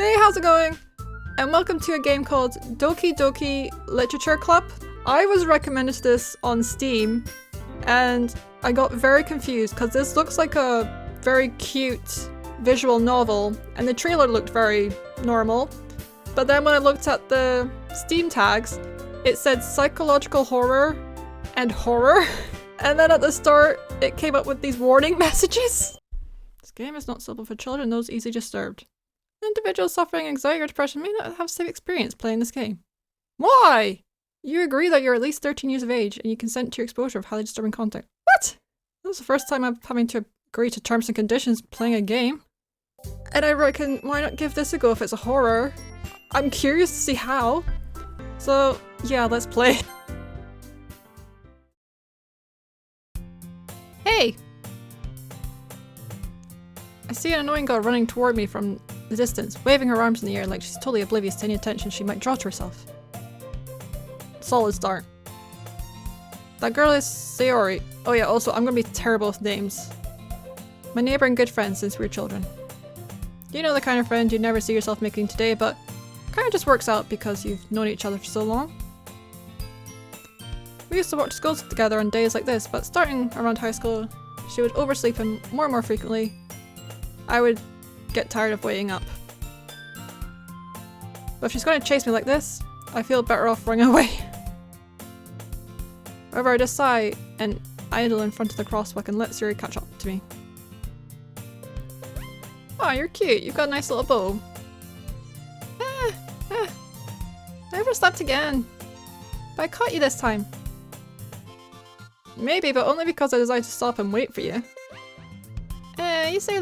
Hey, how's it going? And welcome to a game called Doki Literature Club. I was recommended this on Steam and I got very confused because this looks like a very cute visual novel and the trailer looked very normal. But then when I looked at the Steam tags, it said psychological horror and horror. And then at the start, it came up with these warning messages. This game is not suitable for children, those easily disturbed. Individuals suffering anxiety or depression may not have safe experience playing this game. Why? You agree that you're at least 13 years of age and you consent to your exposure of highly disturbing content. What? This is the first time I'm having to agree to terms and conditions playing a game. And I reckon, why not give this a go if it's a horror? I'm curious to see how. So, yeah, let's play. Hey! I see an annoying girl running toward me from the distance, waving her arms in the air like she's totally oblivious to any attention she might draw to herself. Solid start. That girl is Sayori. Oh yeah, also I'm gonna be terrible with names. My neighbor and good friend since we were children. You know the kind of friend you never see yourself making today, but kinda just works out because you've known each other for so long. We used to watch school together on days like this, but starting around high school, she would oversleep and more frequently, I would get tired of waiting up. But if she's going to chase me like this, I feel better off running away. However, I just sigh and idle in front of the crosswalk and let Sayori catch up to me. Oh, you're cute. You've got a nice little bow. I overslept again. But I caught you this time. Maybe, but only because I decided to stop and wait for you. You say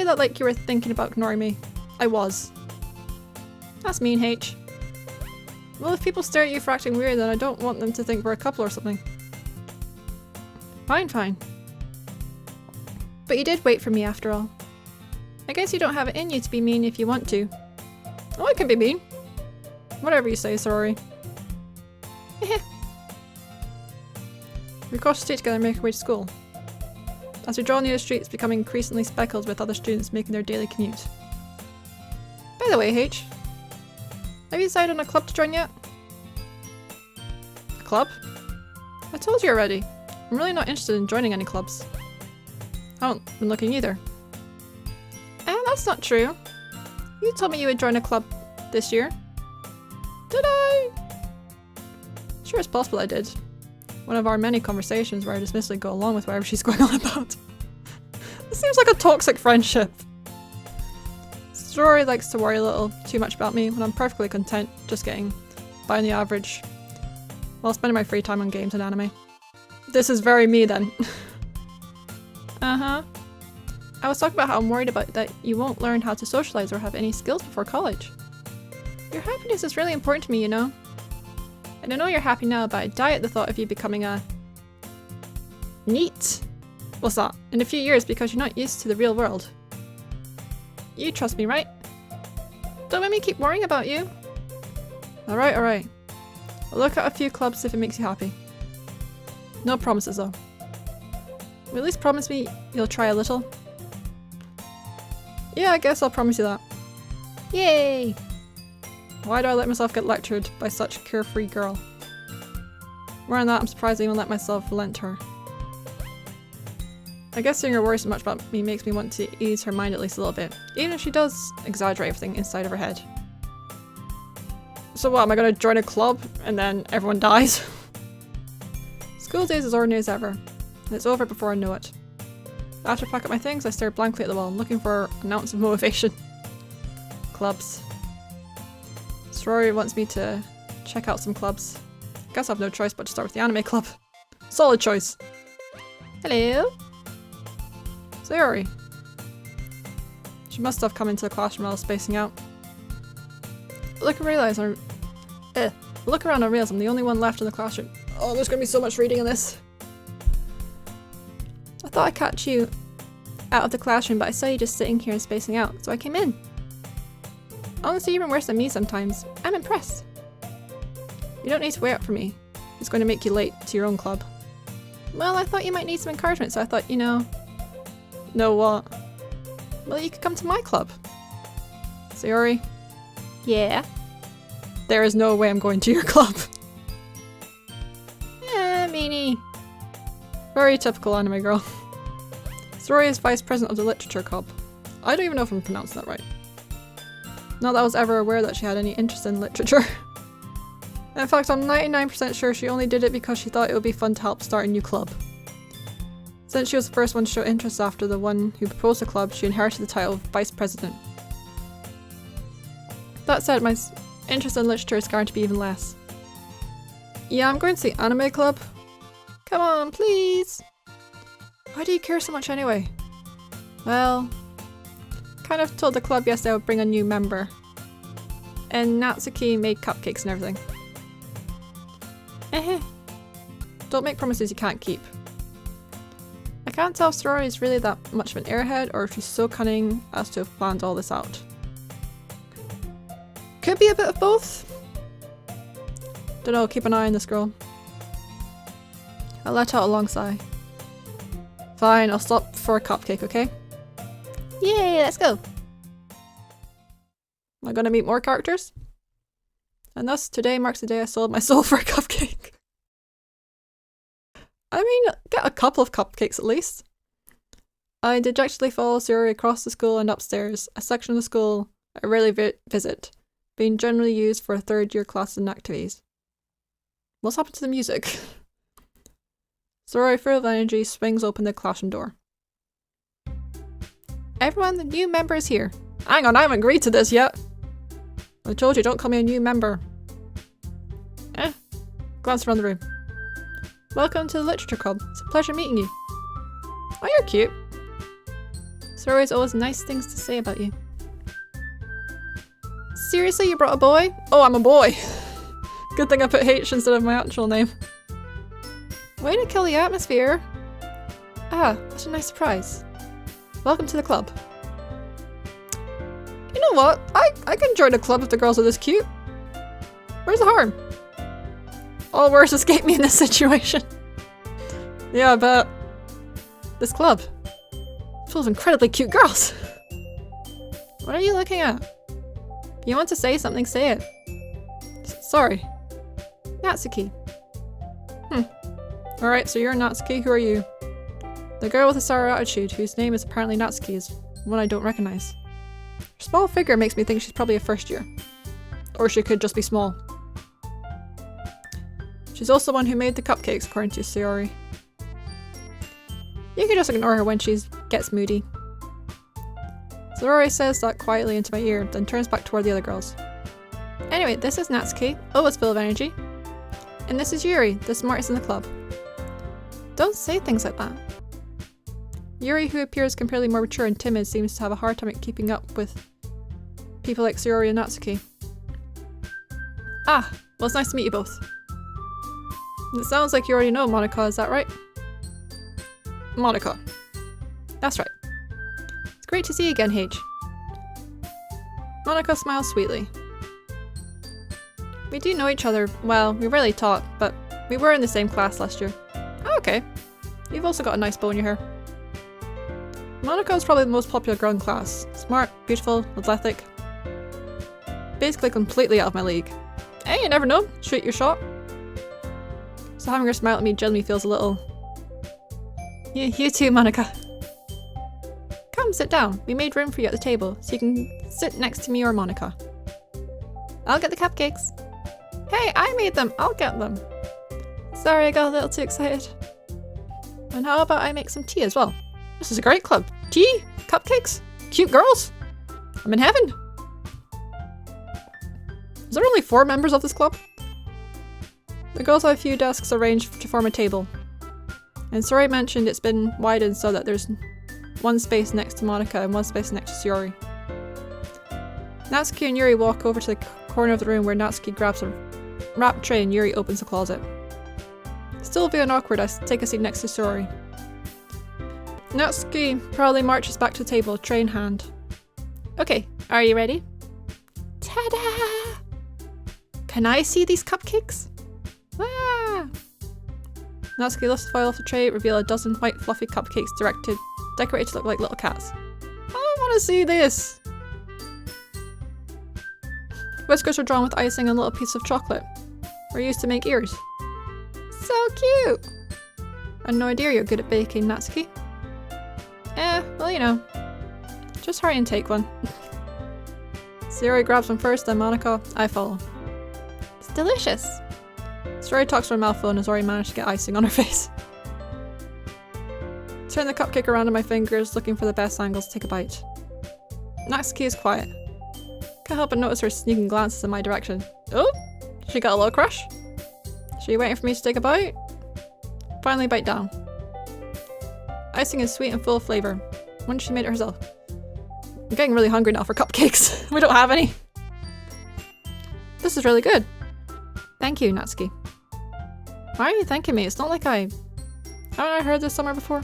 that like you were thinking about ignoring me. I was. That's mean, H. Well, if people stare at you for acting weird, then I don't want them to think we're a couple or something. Fine. But you did wait for me after all. I guess you don't have it in you to be mean if you want to. Oh, I can be mean. Whatever you say, sorry. We cross the street together and make our way to school. As we draw near the street, it's becoming increasingly speckled with other students making their daily commute. By the way, H, have you decided on a club to join yet? A club? I told you already. I'm really not interested in joining any clubs. I haven't been looking either. That's not true. You told me you would join a club this year. Did I? Sure, it's possible I did. One of our many conversations where I dismissively go along with whatever she's going on about. This seems like a toxic friendship. Sayori likes to worry a little too much about me when I'm perfectly content just getting by on the average while spending my free time on games and anime. This is very me then. I was talking about how I'm worried about that you won't learn how to socialize or have any skills before college. Your happiness is really important to me, you know. And I know you're happy now, but I die at the thought of you becoming a... NEET? What's that? In a few years because you're not used to the real world. You trust me, right? Don't make me keep worrying about you. Alright. I'll look at a few clubs if it makes you happy. No promises though. Will you at least promise me you'll try a little? Yeah, I guess I'll promise you that. Yay! Why do I let myself get lectured by such a carefree girl? More than that, I'm surprised I even let myself relent to her. I guess seeing her worry so much about me makes me want to ease her mind at least a little bit, even if she does exaggerate everything inside of her head. So what, am I gonna join a club and then everyone dies? School days as ordinary as ever, and it's over before I know it. After I pack up my things, I stare blankly at the wall, looking for an ounce of motivation. Clubs. Sayori wants me to check out some clubs. Guess I have no choice but to start with the anime club. Solid choice. Hello? Sayori. She must have come into the classroom while I was spacing out. Look around and realize I'm the only one left in the classroom. Oh, there's gonna be so much reading in this. I thought I'd catch you out of the classroom, but I saw you just sitting here and spacing out, so I came in. Honestly, you're even worse than me sometimes. I'm impressed. You don't need to wait up for me. It's going to make you late to your own club. Well, I thought you might need some encouragement, so I thought, you know... Know what? Well, you could come to my club. Sayori? Yeah? There is no way I'm going to your club. Meanie. Very typical anime girl. Sayori is vice president of the literature club. I don't even know if I'm pronouncing that right. Not that I was ever aware that she had any interest in literature. In fact, I'm 99% sure she only did it because she thought it would be fun to help start a new club. Since she was the first one to show interest after the one who proposed the club, she inherited the title of vice president. That said, my interest in literature is going to be even less. Yeah, I'm going to the anime club. Come on, please! Why do you care so much anyway? Well, kind of told the club yesterday I would bring a new member. And Natsuki made cupcakes and everything. Don't make promises you can't keep. I can't tell if Sayori is really that much of an airhead or if she's so cunning as to have planned all this out. Could be a bit of both. Don't know, keep an eye on this girl. I let out a long sigh. Fine, I'll stop for a cupcake, okay? Yay, let's go! Am I gonna meet more characters? And thus, today marks the day I sold my soul for a cupcake. I mean, get a couple of cupcakes at least. I dejectedly follow Sayori across the school and upstairs, a section of the school I rarely visit, being generally used for third-year classes and activities. What's happened to the music? Sayori, full of energy, swings open the classroom door. Everyone, the new member is here. Hang on, I haven't agreed to this yet. I told you, don't call me a new member. Glance around the room. Welcome to the literature club. It's a pleasure meeting you. Oh, you're cute. Sayori's always nice things to say about you. Seriously, you brought a boy? Oh, I'm a boy. Good thing I put H instead of my actual name. Way to kill the atmosphere. Ah, what a nice surprise. Welcome to the club. You know what? I can join a club if the girls are this cute. Where's the harm? All words escape me in this situation. Yeah, I bet. This club. Full of incredibly cute girls. What are you looking at? If you want to say something, say it. Sorry. Natsuki. Alright, so you're Natsuki. Who are you? The girl with the sour attitude, whose name is apparently Natsuki, is one I don't recognize. Her small figure makes me think she's probably a first year. Or she could just be small. She's also the one who made the cupcakes, according to Sayori. You can just ignore her when she gets moody. Sayori says that quietly into my ear, then turns back toward the other girls. Anyway, this is Natsuki, always full of energy. And this is Yuri, the smartest in the club. Don't say things like that. Yuri, who appears comparatively more mature and timid, seems to have a hard time at keeping up with people like Sayori and Natsuki. Ah, well, it's nice to meet you both. It sounds like you already know Monica, is that right? Monica. That's right. It's great to see you again, H. Monica smiles sweetly. We do know each other, well, we rarely talk, but we were in the same class last year. Oh, okay. You've also got a nice bow in your hair. Monica is probably the most popular girl in class. Smart, beautiful, athletic. Basically completely out of my league. Hey, you never know. Shoot your shot. So having her smile at me genuinely feels a little... You too, Monica. Come, sit down. We made room for you at the table, so you can sit next to me or Monica. I'll get the cupcakes. Hey, I made them. I'll get them. Sorry, I got a little too excited. And how about I make some tea as well? This is a great club. Tea? Cupcakes? Cute girls? I'm in heaven. Is there only 4 members of this club? The girls have a few desks arranged to form a table. And Sayori mentioned it's been widened so that there's one space next to Monica and one space next to Sayori. Natsuki and Yuri walk over to the corner of the room where Natsuki grabs a wrap tray and Yuri opens the closet. Still feeling awkward, I take a seat next to Sayori. Natsuki proudly marches back to the table, tray in hand. Okay, are you ready? Ta-da! Can I see these cupcakes? Ah! Natsuki lifts the foil off the tray, reveal a dozen white fluffy cupcakes decorated to look like little cats. I want to see this! Whiskers are drawn with icing and a little piece of chocolate. Were used to make ears. So cute! I had no idea you're good at baking, Natsuki. Well, you know. Just hurry and take one. Sayori grabs one first, then Monica. I follow. It's delicious! Sayori talks from her mouthful and has already managed to get icing on her face. Turn the cupcake around in my fingers, looking for the best angles to take a bite. Natsuki is quiet. Can't help but notice her sneaking glances in my direction. Oh! She got a little crush? She waiting for me to take a bite? Finally bite down. Icing is sweet and full of flavour. Wonder she made it herself. I'm getting really hungry now for cupcakes. We don't have any. This is really good. Thank you, Natsuki. Why are you thanking me? It's not like haven't I heard this somewhere before?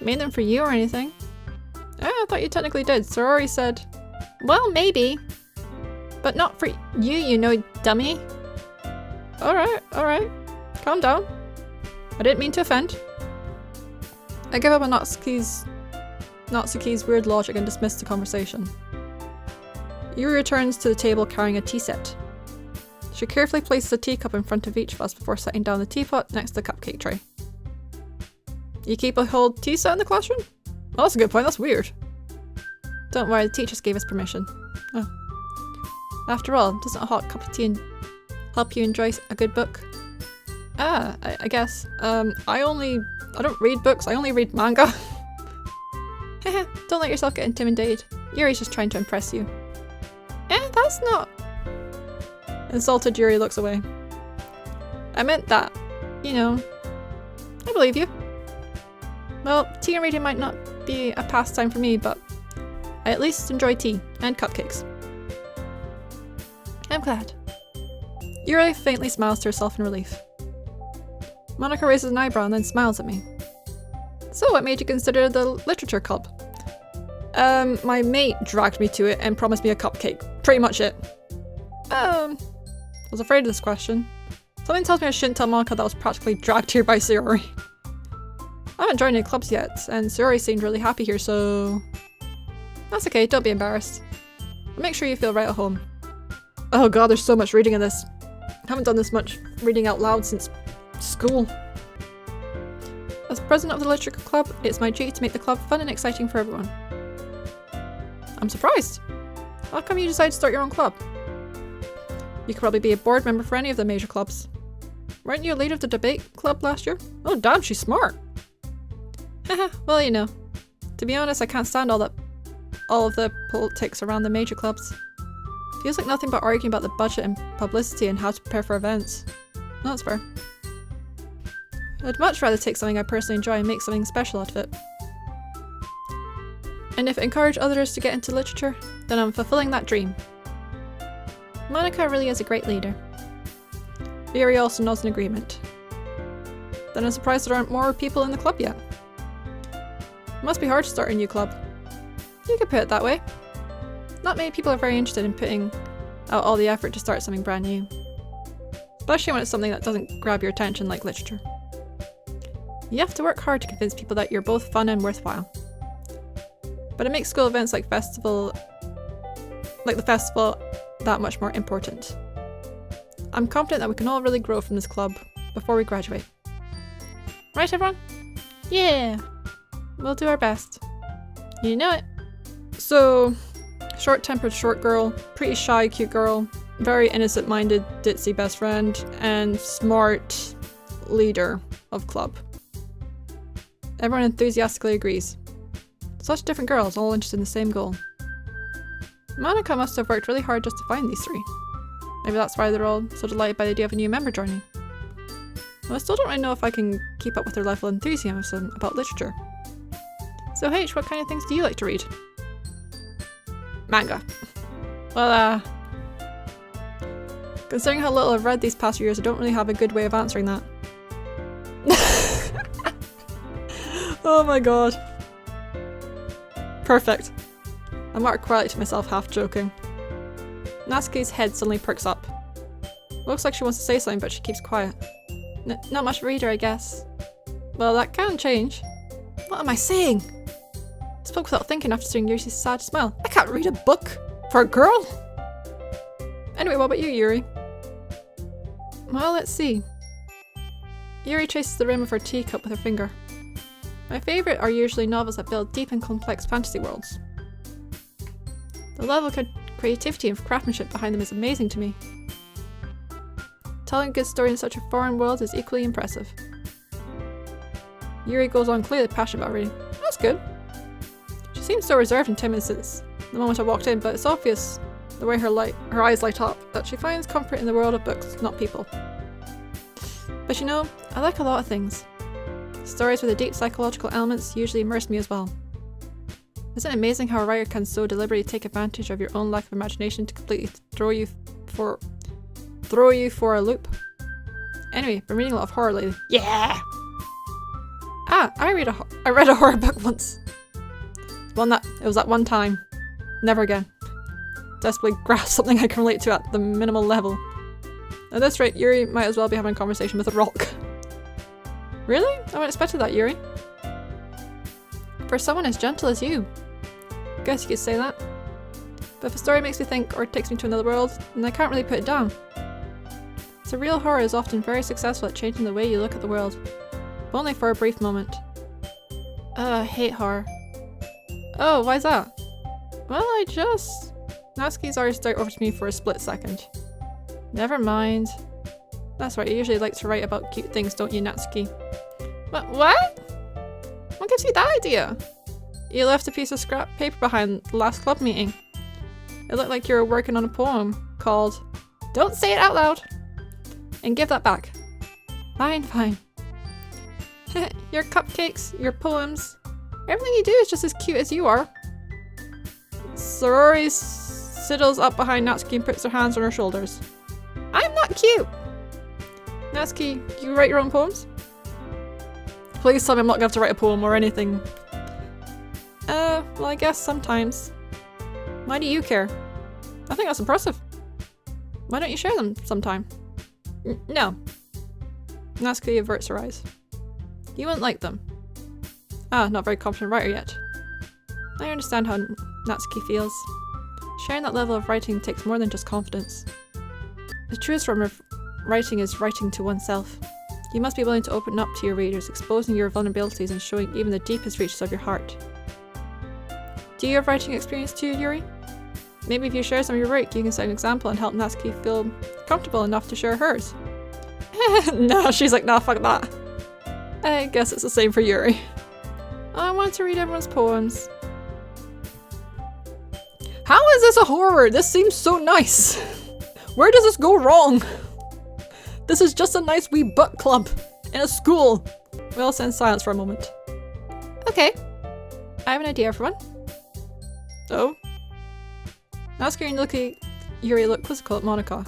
Made them for you or anything? I thought you technically did. Sayori said, well, maybe. But not for you know, dummy. Alright. Calm down. I didn't mean to offend. I give up on Natsuki's weird logic and dismiss the conversation. Yuri returns to the table carrying a tea set. She carefully places a teacup in front of each of us before setting down the teapot next to the cupcake tray. You keep a whole tea set in the classroom? Well, that's a good point, that's weird. Don't worry, the teachers gave us permission. Oh. After all, doesn't a hot cup of tea help you enjoy a good book? I guess. I don't read books, I only read manga. Don't let yourself get intimidated. Yuri's just trying to impress you. That's not... Insulted Yuri looks away. I meant that. You know. I believe you. Well, tea and reading might not be a pastime for me, but I at least enjoy tea and cupcakes. I'm glad. Yuri faintly smiles to herself in relief. Monica raises an eyebrow and then smiles at me. So what made you consider the literature club? My mate dragged me to it and promised me a cupcake. Pretty much it. I was afraid of this question. Something tells me I shouldn't tell Monica that I was practically dragged here by Sayori. I haven't joined any clubs yet, and Sayori seemed really happy here, so... That's okay, don't be embarrassed. Make sure you feel right at home. Oh god, there's so much reading in this. I haven't done this much reading out loud since school. As president of the literature club, it's my duty to make the club fun and exciting for everyone. I'm surprised. How come you decided to start your own club? You could probably be a board member for any of the major clubs. Weren't you a leader of the debate club last year? Oh damn, she's smart. Haha, well you know. To be honest, I can't stand all of the politics around the major clubs. Feels like nothing but arguing about the budget and publicity and how to prepare for events. No, that's fair. I'd much rather take something I personally enjoy and make something special out of it. And if it encourages others to get into literature, then I'm fulfilling that dream. Monica really is a great leader. Yuri also nods in agreement. Then I'm surprised there aren't more people in the club yet. It must be hard to start a new club. You could put it that way. Not many people are very interested in putting out all the effort to start something brand new. Especially when it's something that doesn't grab your attention like literature. You have to work hard to convince people that you're both fun and worthwhile. But it makes school events like the festival that much more important. I'm confident that we can all really grow from this club before we graduate. Right everyone? Yeah! We'll do our best. You know it. So, short-tempered short girl, pretty shy cute girl, very innocent-minded ditzy best friend, and smart leader of club. Everyone enthusiastically agrees. Such different girls, all interested in the same goal. Monica must have worked really hard just to find these three. Maybe that's why they're all so delighted by the idea of a new member joining. Well, I still don't really know if I can keep up with their level of enthusiasm about literature. So H, what kind of things do you like to read? Manga. Well, considering how little I've read these past years, I don't really have a good way of answering that. Oh my god. Perfect. I marked quietly to myself, half joking. Natsuki's head suddenly perks up. Looks like she wants to say something, but she keeps quiet. Not much reader, I guess. Well, that can change. What am I saying? I spoke without thinking after seeing Yoshi's sad smile. I can't read a book! For a girl? Anyway, what about you, Yuri? Well, let's see. Yuri traces the rim of her teacup with her finger. My favourite are usually novels that build deep and complex fantasy worlds. The level of creativity and craftsmanship behind them is amazing to me. Telling a good story in such a foreign world is equally impressive. Yuri goes on clearly passionate about reading. That's good. She seems so reserved and timid since the moment I walked in, but it's obvious the way her eyes light up that she finds comfort in the world of books, not people. But you know, I like a lot of things. Stories with a deep psychological elements usually immerse me as well. Isn't it amazing how a writer can so deliberately take advantage of your own lack of imagination to completely throw you for a loop? Anyway, been reading a lot of horror lately. Yeah! Ah, I read a horror book once. It was that one time. Never again. Desperately grasp something I can relate to at the minimal level. At this rate, Yuri might as well be having a conversation with a rock. Really? I wouldn't expected that, Yuri. For someone as gentle as you. Guess you could say that. But if a story makes me think or takes me to another world, then I can't really put it down. So real horror is often very successful at changing the way you look at the world. But only for a brief moment. I hate horror. Oh, why's that? Well, Natsuki's eyes start over to me for a split second. Never mind. That's right, you usually like to write about cute things, don't you, Natsuki? What? What gives you that idea? You left a piece of scrap paper behind the last club meeting. It looked like you were working on a poem called Don't Say It Out Loud! And give that back. Fine. Your cupcakes, your poems, everything you do is just as cute as you are. Sorori sidles up behind Natsuki and puts her hands on her shoulders. I'm not cute! Natsuki, you write your own poems? Please tell me I'm not going to have to write a poem or anything. Well I guess sometimes. Why do you care? I think that's impressive. Why don't you share them sometime? No. Natsuki averts her eyes. You wouldn't like them. Ah, not a very confident writer yet. I understand how Natsuki feels. Sharing that level of writing takes more than just confidence. The truest form of writing is writing to oneself. You must be willing to open up to your readers, exposing your vulnerabilities and showing even the deepest reaches of your heart. Do you have writing experience too, Yuri? Maybe if you share some of your work, you can set an example and help Natsuki feel comfortable enough to share hers. No, she's like, nah, fuck that. I guess it's the same for Yuri. I want to read everyone's poems. How is this a horror? This seems so nice. Where does this go wrong? This is just a nice wee book club in a school. We all sit in silence for a moment. Okay, I have an idea, everyone. Oh? Natsuki and Yuri look quizzical at Monica.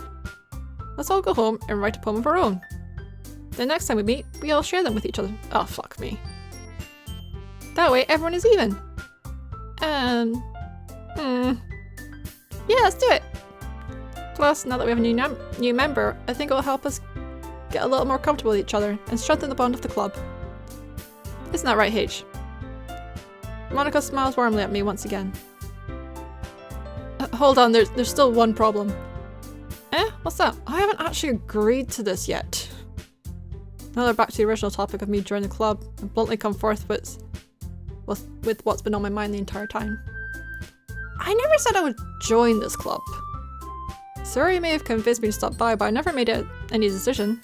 Let's all go home and write a poem of our own. The next time we meet, we all share them with each other. Oh, fuck me. That way everyone is even. Yeah, let's do it. Plus, now that we have a new member, I think it will help us get a little more comfortable with each other and strengthen the bond of the club. Isn't that right, H? Monica smiles warmly at me once again. Hold on, there's still one problem. What's that? I haven't actually agreed to this yet. Now they're back to the original topic of me joining the club and bluntly come forth with what's been on my mind the entire time. I never said I would join this club. Sorry, may have convinced me to stop by, but I never made any decision.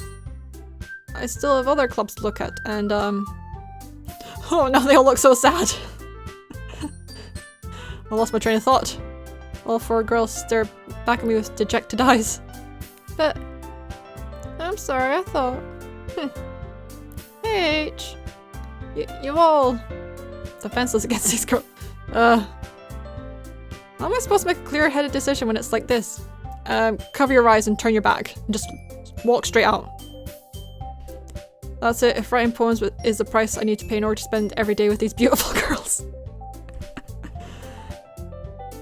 I still have other clubs to look at, and oh, now they all look so sad. I lost my train of thought. All four girls stare back at me with dejected eyes. But I'm sorry, I thought. Hey, H. You all defenseless against these girls. How am I supposed to make a clear-headed decision when it's like this? Cover your eyes and turn your back. And just walk straight out. That's it. If writing poems is the price I need to pay in order to spend every day with these beautiful girls.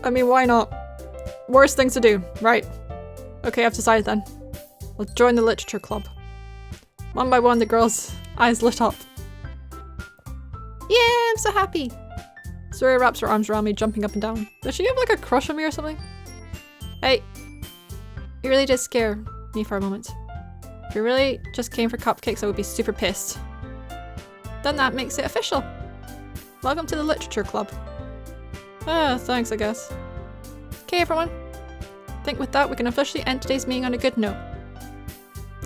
I mean, why not? Worst things to do, right? Okay, I've decided then. I'll join the literature club. One by one, the girls' eyes lit up. Yeah, I'm so happy. Surya wraps her arms around me, jumping up and down. Does she have like a crush on me or something? Hey. You really did scare me for a moment. If you really just came for cupcakes, I would be super pissed. Then that makes it official. Welcome to the literature club. Ah, thanks, I guess. Okay, everyone. I think with that, we can officially end today's meeting on a good note.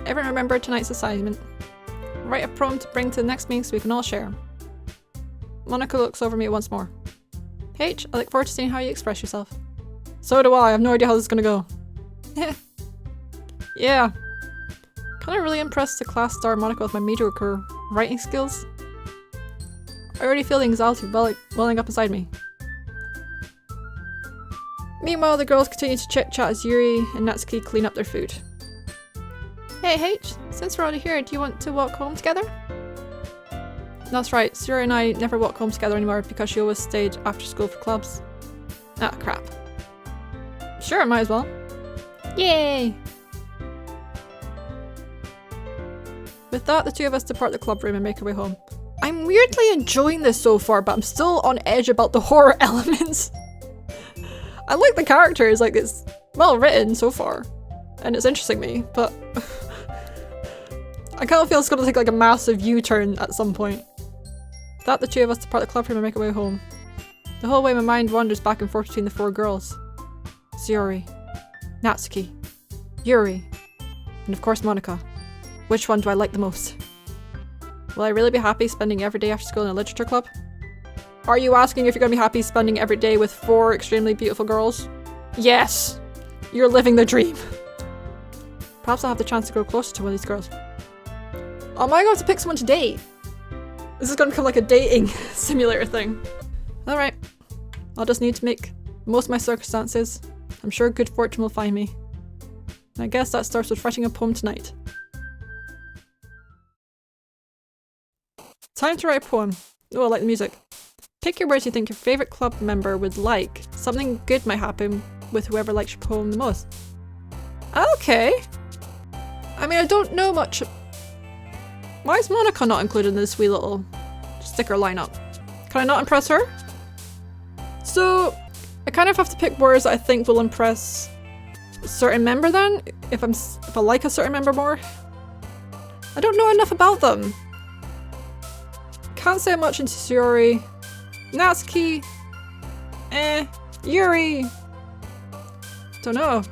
Everyone remember tonight's assignment. Write a poem to bring to the next meeting so we can all share. Monica looks over me once more. H, I look forward to seeing how you express yourself. So do I have no idea how this is gonna go. Yeah. Kinda really impressed the class star Monica with my mediocre writing skills. I already feel the anxiety welling up inside me. Meanwhile, the girls continue to chit-chat as Yuri and Natsuki clean up their food. Hey H, since we're already here, do you want to walk home together? That's right, Suri and I never walk home together anymore because she always stayed after school for clubs. Ah, crap. Sure, might as well. Yay! With that, the two of us depart the club room and make our way home. I'm weirdly enjoying this so far, but I'm still on edge about the horror elements. I like the characters, like it's well written so far, and it's interesting me, but I kind of feel it's gonna take like a massive U-turn at some point. With that, the two of us depart the club room and make our way home. The whole way my mind wanders back and forth between the four girls. Sayori, Natsuki, Yuri, and of course Monica. Which one do I like the most? Will I really be happy spending every day after school in a literature club? Are you asking if you're gonna be happy spending every day with four extremely beautiful girls? Yes! You're living the dream! Perhaps I'll have the chance to grow closer to one of these girls. Oh, am I going to pick someone to date? This is gonna become like a dating simulator thing. Alright. I'll just need to make the most of my circumstances. I'm sure good fortune will find me. And I guess that starts with writing a poem tonight. Time to write a poem. Oh, I like the music. Pick your words you think your favourite club member would like. Something good might happen with whoever likes your poem the most. Okay. I mean, I don't know much. Why is Monica not included in this wee little sticker lineup? Can I not impress her? So, I kind of have to pick words that I think will impress a certain member then? If I like a certain member more? I don't know enough about them. Can't say much into Sayori. Natsuki. Yuri. Don't know.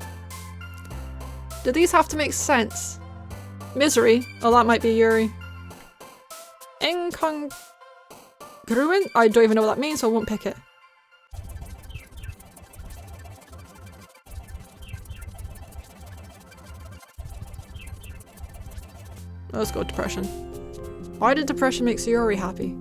Do these have to make sense? Misery. Oh, that might be Yuri. Incongruent? I don't even know what that means, so I won't pick it. Let's go depression. Why did depression make Sayori happy?